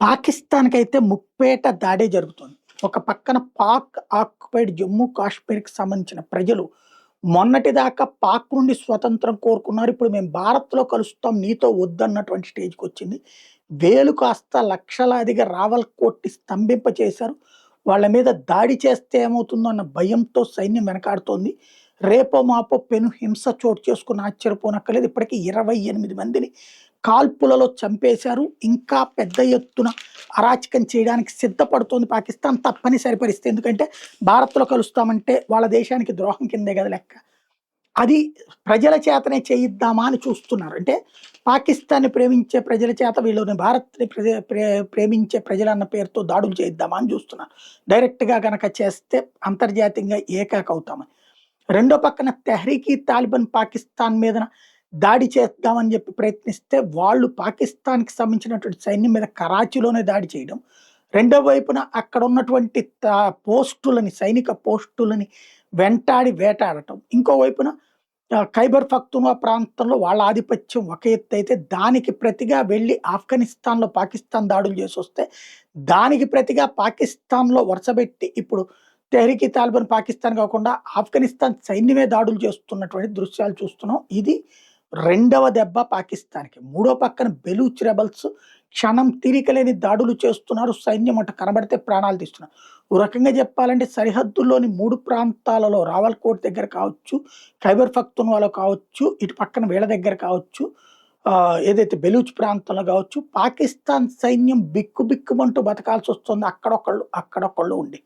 పాకిస్తాన్‌కైతే ముప్పేట దాడే జరుగుతోంది. ఒక పక్కన పాక్ ఆక్యుపైడ్ జమ్మూ కాశ్మీర్‌కి సంబంధించిన ప్రజలు మొన్నటిదాకా పాక్ నుండి స్వతంత్రం కోరుకున్నారు. ఇప్పుడు మేము భారత్‌లో కలుస్తాం నీతో వద్దన్నటువంటి స్టేజ్‌కొచ్చింది. వేలు కాస్త లక్షలాదిగా రావల్కోట్‌ని స్తంభింపచేశారు. వాళ్ళ మీద దాడి చేస్తే ఏమవుతుందో అన్న భయంతో సైన్యం వెనకాడుతోంది. రేపో మాపో పెను హింస చోటు చేసుకున్న ఆశ్చర్యపోనక్కర్లేదు. ఇప్పటికి 28 మందిని కాల్పులలో చంపేశారు. ఇంకా పెద్ద ఎత్తున అరాచకం చేయడానికి సిద్ధపడుతోంది పాకిస్తాన్. తప్పనిసరి పరిస్థితి. ఎందుకంటే భారత్‌లో కలుస్తామంటే వాళ్ళ దేశానికి ద్రోహం కిందే కదా లెక్క. అది ప్రజల చేతనే చేయిద్దామా అని చూస్తున్నారు. అంటే పాకిస్తాన్‌ని ప్రేమించే ప్రజల చేత వీళ్ళని భారత్‌ని ప్రేమించే ప్రజలన్న పేరుతో దాడులు చేయిద్దామా అని చూస్తున్నారు. డైరెక్ట్‌గా గనక చేస్తే అంతర్జాతీయంగా ఏకాకవుతామని. రెండో పక్కన తెహ్రీక్-ఈ తాలిబాన్ పాకిస్తాన్ మీదన దాడి చేద్దామని చెప్పి ప్రయత్నిస్తే, వాళ్ళు పాకిస్తాన్‌కి సంబంధించినటువంటి సైన్యం మీద కరాచీలోనే దాడి చేయడం. రెండో వైపున అక్కడున్నటువంటి పోస్టులని, సైనిక పోస్టులని వెంటాడి వేటాడటం. ఇంకో వైపున ఖైబర్ పఖ్తూన్‌ఖ్వా ప్రాంతంలో వాళ్ళ ఆధిపత్యం ఒక ఎత్తైతే, దానికి ప్రతిగా వెళ్లి ఆఫ్ఘనిస్తాన్‌లో పాకిస్తాన్ దాడులు చేసొస్తే, దానికి ప్రతిగా పాకిస్తాన్‌లో వరుసబెట్టి ఇప్పుడు తెహ్రీక్-ఈ తాలిబాన్ పాకిస్తాన్ కాకుండా ఆఫ్ఘనిస్తాన్ సైన్యమే దాడులు చేస్తున్నటువంటి దృశ్యాలు చూస్తున్నాం. ఇది రెండవ దెబ్బ పాకిస్తాన్‌కి. మూడో పక్కన బెలూచ్ రెబెల్స్ క్షణం తీరికలేని దాడులు చేస్తున్నారు. సైన్యం అటు కనబడితే ప్రాణాలు తీస్తున్నారు. ఓ రకంగా చెప్పాలంటే సరిహద్దుల్లోని 3 ప్రాంతాలలో రావల్కోట్ దగ్గర కావచ్చు, ఖైబర్ పఖ్తూన్‌ఖ్వాలో కావచ్చు, ఇటు పక్కన వీళ్ళ దగ్గర కావచ్చు, ఏదైతే బెలూచ్ ప్రాంతంలో కావచ్చు, పాకిస్తాన్ సైన్యం బిక్కుబిక్కుమంటూ బతకాల్సొస్తుంది అక్కడొకళ్ళు, అక్కడొకళ్ళు ఉండి.